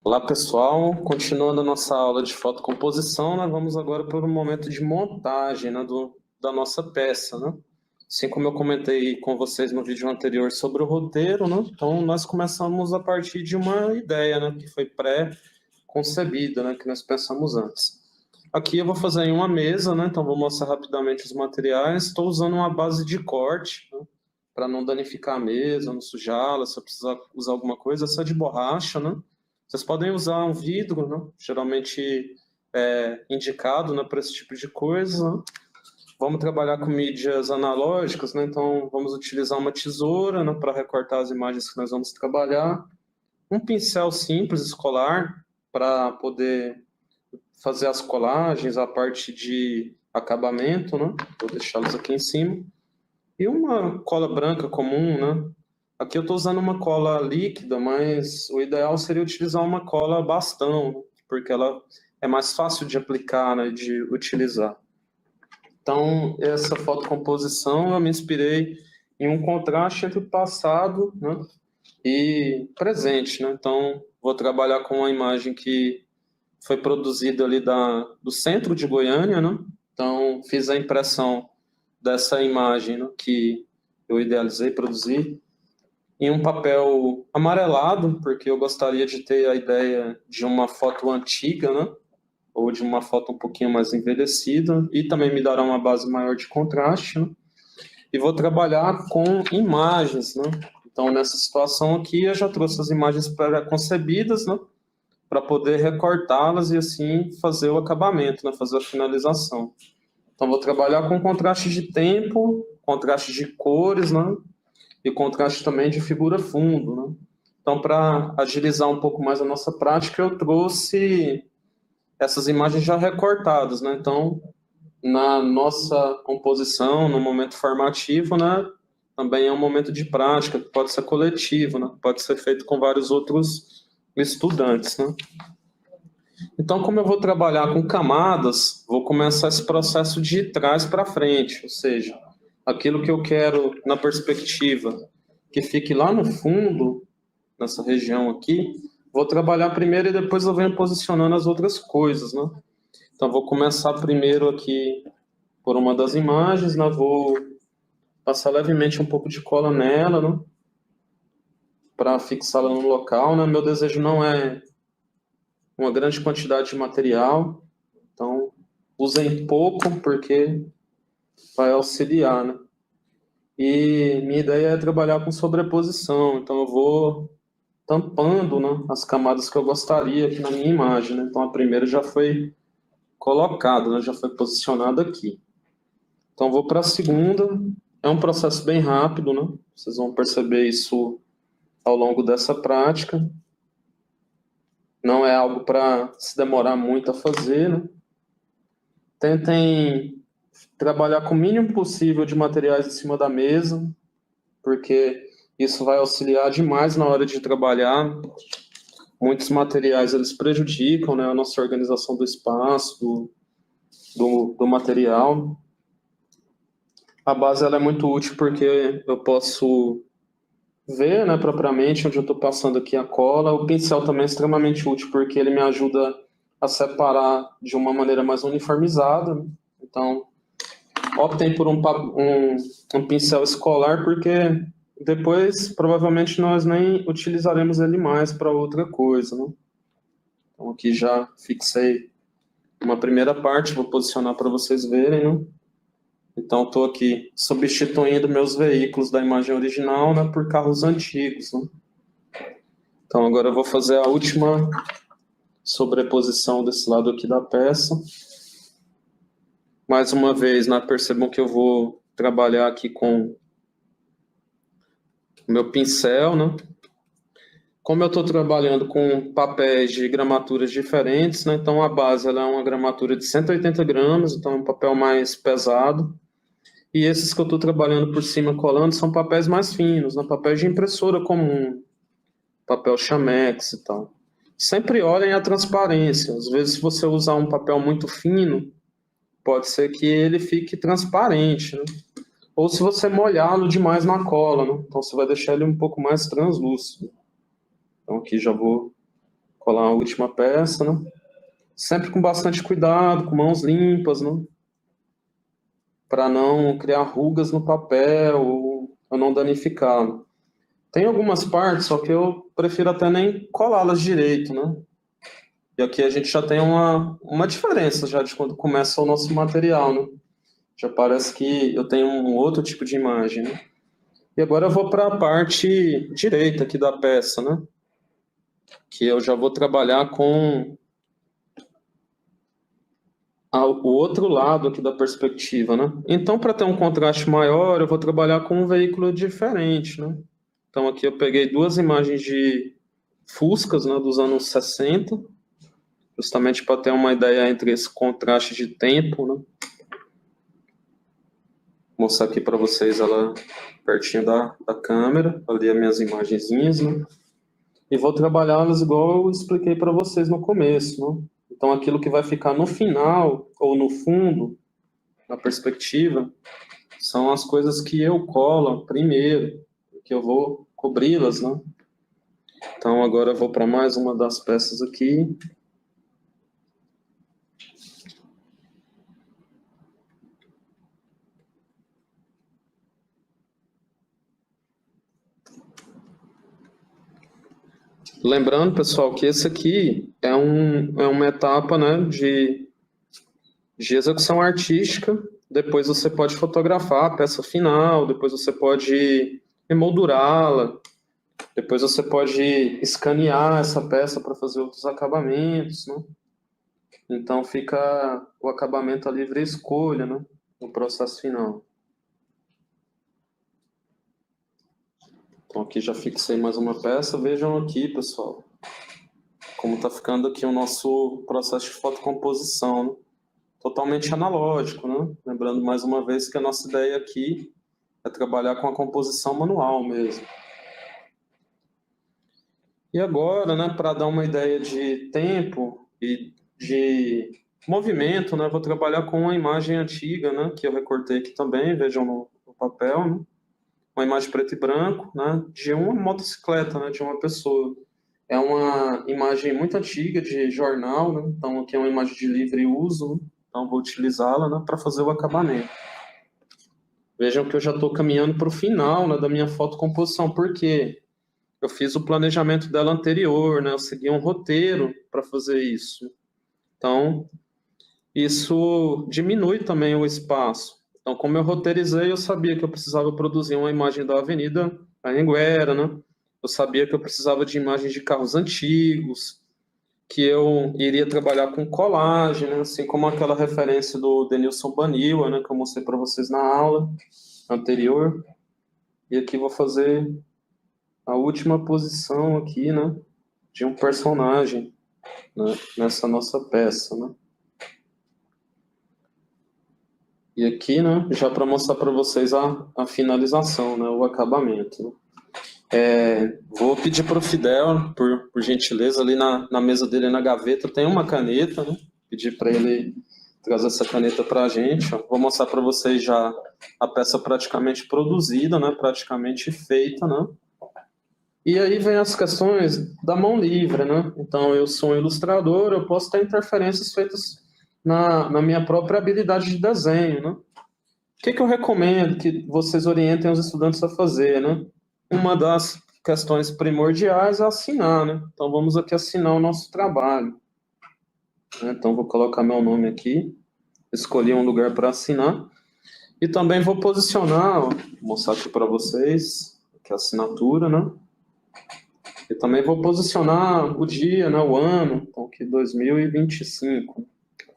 Olá, pessoal. Continuando a nossa aula de fotocomposição, nós vamos agora para o momento de montagem, né, da nossa peça, né? Assim como eu comentei com vocês no vídeo anterior sobre o roteiro, né? Então, nós começamos a partir de uma ideia, né, que foi pré-concebida, né, que nós pensamos antes. Aqui eu vou fazer em uma mesa, né? Então, vou mostrar rapidamente os materiais. Estou usando uma base de corte, né, para não danificar a mesa, não sujá-la. Se eu precisar usar alguma coisa, essa é de borracha, né? Vocês podem usar um vidro, né? Geralmente indicado, né, para esse tipo de coisa, né? Vamos trabalhar com mídias analógicas, né? Então vamos utilizar uma tesoura, né, para recortar as imagens que nós vamos trabalhar. Um pincel simples, escolar, para poder fazer as colagens, a parte de acabamento, né? Vou deixá-los aqui em cima. E uma cola branca comum, né? Aqui eu estou usando uma cola líquida, mas o ideal seria utilizar uma cola bastão, porque ela é mais fácil de aplicar, né, de utilizar. Então, essa fotocomposição eu me inspirei em um contraste entre passado, né, e presente, né? Então, vou trabalhar com uma imagem que foi produzida ali do centro de Goiânia, né? Então, fiz a impressão dessa imagem, né, que eu idealizei, produzi, em um papel amarelado, porque eu gostaria de ter a ideia de uma foto antiga, né? Ou de uma foto um pouquinho mais envelhecida, e também me dará uma base maior de contraste, né? E vou trabalhar com imagens, né? Então, nessa situação aqui, eu já trouxe as imagens pré-concebidas, né? Para poder recortá-las e assim fazer o acabamento, né? Fazer a finalização. Então, vou trabalhar com contraste de tempo, contraste de cores, né? E contraste também de figura fundo, né? Então, para agilizar um pouco mais a nossa prática, eu trouxe essas imagens já recortadas, né? Então, na nossa composição, no momento formativo, né? Também é um momento de prática, que pode ser coletivo, né? Pode ser feito com vários outros estudantes, né? Então, como eu vou trabalhar com camadas, vou começar esse processo de trás para frente, ou seja, aquilo que eu quero na perspectiva que fique lá no fundo, nessa região aqui, vou trabalhar primeiro e depois eu venho posicionando as outras coisas, né? Então, vou começar primeiro aqui por uma das imagens, né? Vou passar levemente um pouco de cola nela, né? Para fixá-la no local, né? Meu desejo não é uma grande quantidade de material, então usem pouco porque vai auxiliar, né? E minha ideia é trabalhar com sobreposição, então eu vou tampando, né, as camadas que eu gostaria aqui na minha imagem, né? Então a primeira já foi colocada, né, já foi posicionada aqui. Então vou para a segunda, é um processo bem rápido, né? Vocês vão perceber isso ao longo dessa prática. Não é algo para se demorar muito a fazer, né? Tentem trabalhar com o mínimo possível de materiais em cima da mesa, porque isso vai auxiliar demais na hora de trabalhar. Muitos materiais eles prejudicam, né, a nossa organização do espaço, do material. A base ela é muito útil porque eu posso ver, né, propriamente onde eu estou passando aqui a cola. O pincel também é extremamente útil porque ele me ajuda a separar de uma maneira mais uniformizada, né? Então, optem por um pincel escolar porque depois provavelmente nós nem utilizaremos ele mais para outra coisa, né? Então aqui já fixei uma primeira parte, vou posicionar para vocês verem, né? Então estou aqui substituindo meus veículos da imagem original, né, por carros antigos, né? Então agora eu vou fazer a última sobreposição desse lado aqui da peça. Mais uma vez, né, percebam que eu vou trabalhar aqui com o meu pincel, né? Como eu estou trabalhando com papéis de gramaturas diferentes, né, então a base ela é uma gramatura de 180 gramas, então é um papel mais pesado. E esses que eu estou trabalhando por cima colando são papéis mais finos, né, papéis de impressora comum, papel Chamex e tal. Sempre olhem a transparência. Às vezes, se você usar um papel muito fino, pode ser que ele fique transparente, né? Ou se você molhá-lo demais na cola, né? Então você vai deixar ele um pouco mais translúcido. Então aqui já vou colar a última peça, né? Sempre com bastante cuidado, com mãos limpas, né? Para não criar rugas no papel ou não danificá-lo. Tem algumas partes, só que eu prefiro até nem colá-las direito, né? E aqui a gente já tem uma diferença já de quando começa o nosso material, né? Já parece que eu tenho um outro tipo de imagem, né? E agora eu vou para a parte direita aqui da peça, né? Que eu já vou trabalhar com o outro lado aqui da perspectiva, né? Então, para ter um contraste maior, eu vou trabalhar com um veículo diferente, né? Então, aqui eu peguei duas imagens de Fuscas, né, dos anos 60, justamente para ter uma ideia entre esse contraste de tempo, né? Vou mostrar aqui para vocês ela pertinho da câmera, ali as minhas imagenzinhas, né? E vou trabalhá-las igual eu expliquei para vocês no começo, né? Então, aquilo que vai ficar no final ou no fundo, na perspectiva, são as coisas que eu colo primeiro, que eu vou cobri-las, né? Então, agora eu vou para mais uma das peças aqui. Lembrando, pessoal, que esse aqui é uma etapa, né, de execução artística. Depois você pode fotografar a peça final, depois você pode emoldurá-la, depois você pode escanear essa peça para fazer outros acabamentos, né? Então fica o acabamento a livre escolha, né, no processo final. Então aqui já fixei mais uma peça. Vejam aqui, pessoal, como está ficando aqui o nosso processo de fotocomposição, né? Totalmente analógico, né? Lembrando mais uma vez que a nossa ideia aqui é trabalhar com a composição manual mesmo. E agora, né, para dar uma ideia de tempo e de movimento, né, vou trabalhar com uma imagem antiga, né, que eu recortei aqui também, vejam no papel, né? Uma imagem preto e branco, né, de uma motocicleta, né, de uma pessoa. É uma imagem muito antiga de jornal, né? Então aqui é uma imagem de livre uso, né? Então vou utilizá-la, né, para fazer o acabamento. Vejam que eu já estou caminhando para o final, né, da minha fotocomposição, porque eu fiz o planejamento dela anterior, né? Eu segui um roteiro para fazer isso. Então isso diminui também o espaço. Então, como eu roteirizei, eu sabia que eu precisava produzir uma imagem da Avenida Anhanguera, né? Eu sabia que eu precisava de imagens de carros antigos, que eu iria trabalhar com colagem, né? Assim como aquela referência do Denilson Baniwa, né? Que eu mostrei para vocês na aula anterior. E aqui vou fazer a última posição aqui, né? De um personagem, né? Nessa nossa peça, né? E aqui, né, já para mostrar para vocês a finalização, né, o acabamento. Né? Vou pedir para o Fidel, por gentileza, ali na mesa dele, na gaveta, tem uma caneta, né? Pedir para ele trazer essa caneta para a gente. Ó. Vou mostrar para vocês já a peça praticamente produzida, né, praticamente feita, né? E aí vem as questões da mão livre, né? Então, eu sou um ilustrador, eu posso ter interferências feitas na minha própria habilidade de desenho, né? O que eu recomendo que vocês orientem os estudantes a fazer, né? Uma das questões primordiais é assinar, né? Então, vamos aqui assinar o nosso trabalho. Então, vou colocar meu nome aqui, escolhi um lugar para assinar. E também vou posicionar, ó, vou mostrar aqui para vocês, aqui a assinatura, né? E também vou posicionar o dia, né, o ano, então aqui 2025,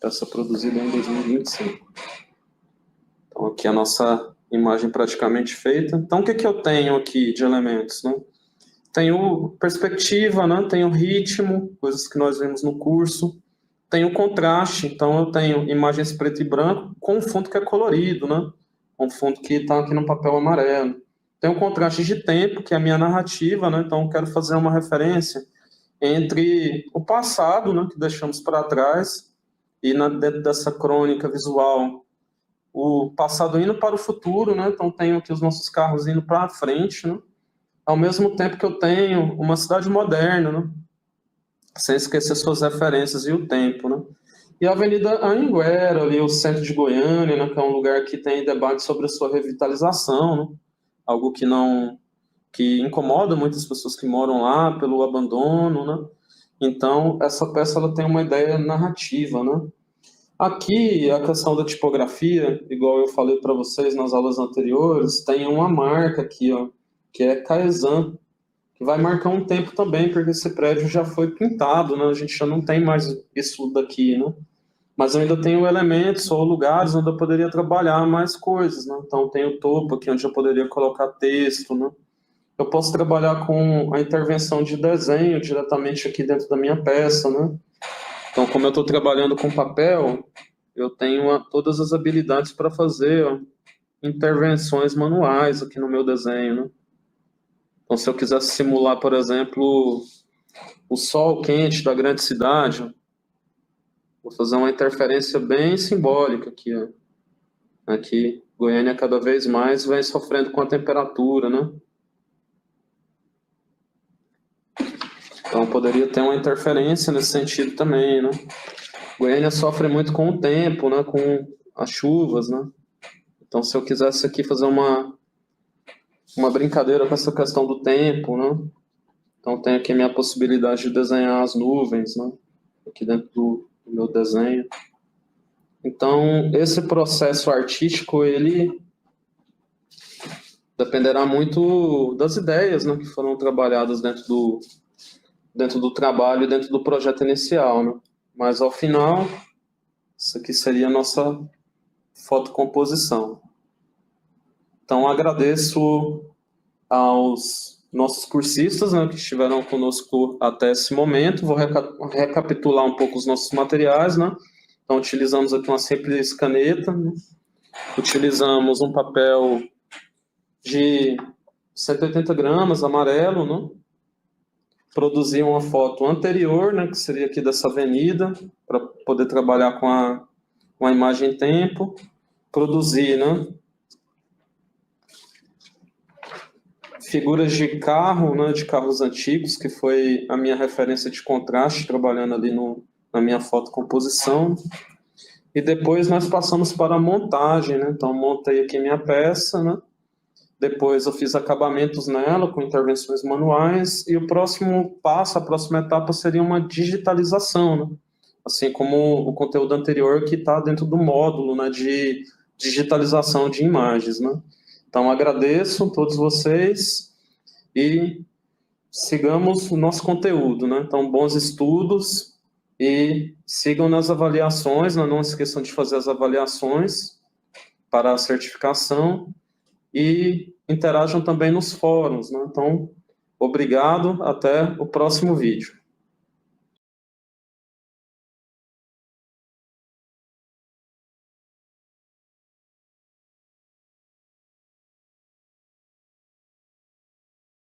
peça produzida em 2025. Então aqui a nossa imagem praticamente feita. Então o que eu tenho aqui de elementos, né? Tenho perspectiva, né? Tenho ritmo, coisas que nós vemos no curso. Tenho contraste, então eu tenho imagens preto e branco com fundo que é colorido, né? Com fundo que está aqui no papel amarelo. Tem um contraste de tempo, que é a minha narrativa, né? Então, eu quero fazer uma referência entre o passado, né, que deixamos para trás, e dentro dessa crônica visual, o passado indo para o futuro, né? Então, tenho aqui os nossos carros indo para frente, né? Ao mesmo tempo que eu tenho uma cidade moderna, né? sem esquecer suas referências e o tempo, né? E a Avenida Anhanguera, ali o centro de Goiânia, né, que é um lugar que tem debate sobre a sua revitalização, né? Algo que incomoda muitas pessoas que moram lá pelo abandono, né? Então, essa peça ela tem uma ideia narrativa, né? Aqui, a questão da tipografia, igual eu falei para vocês nas aulas anteriores, tem uma marca aqui, ó, que é Caesan, que vai marcar um tempo também, porque esse prédio já foi pintado, né? A gente já não tem mais isso daqui, né? Mas eu ainda tenho elementos ou lugares onde eu poderia trabalhar mais coisas, né? Então, tem o topo aqui, onde eu poderia colocar texto, né? Eu posso trabalhar com a intervenção de desenho diretamente aqui dentro da minha peça, né? Então, como eu estou trabalhando com papel, eu tenho todas as habilidades para fazer intervenções manuais aqui no meu desenho, né? Então, se eu quiser simular, por exemplo, o sol quente da grande cidade, vou fazer uma interferência bem simbólica aqui, ó. Aqui, Goiânia cada vez mais vem sofrendo com a temperatura, né? Então, poderia ter uma interferência nesse sentido também, né? Goiânia sofre muito com o tempo, né? Com as chuvas, né? Então, se eu quisesse aqui fazer uma brincadeira com essa questão do tempo, né? Então, tem aqui a minha possibilidade de desenhar as nuvens, né? Aqui dentro do meu desenho. Então, esse processo artístico, ele dependerá muito das ideias, né? Que foram trabalhadas dentro do trabalho e dentro do projeto inicial, né? Mas, ao final, isso aqui seria a nossa fotocomposição. Então, agradeço aos nossos cursistas, né, que estiveram conosco até esse momento. Vou recapitular um pouco os nossos materiais, né? Então, utilizamos aqui uma simples caneta, né? Utilizamos um papel de 180 gramas, amarelo, né? Produzi uma foto anterior, né, que seria aqui dessa avenida, para poder trabalhar com a imagem em tempo. Produzi, né, figuras de carro, né, de carros antigos, que foi a minha referência de contraste, trabalhando ali na minha fotocomposição. E depois nós passamos para a montagem, né? Então, montei aqui minha peça, né? Depois eu fiz acabamentos nela, com intervenções manuais, e o próximo passo, a próxima etapa seria uma digitalização, né? Assim como o conteúdo anterior que está dentro do módulo, né, de digitalização de imagens, né? Então, agradeço a todos vocês e sigamos o nosso conteúdo, né? Então, bons estudos e sigam nas avaliações, né? Não esqueçam de fazer as avaliações para a certificação e interajam também nos fóruns, né? Então, obrigado, até o próximo vídeo.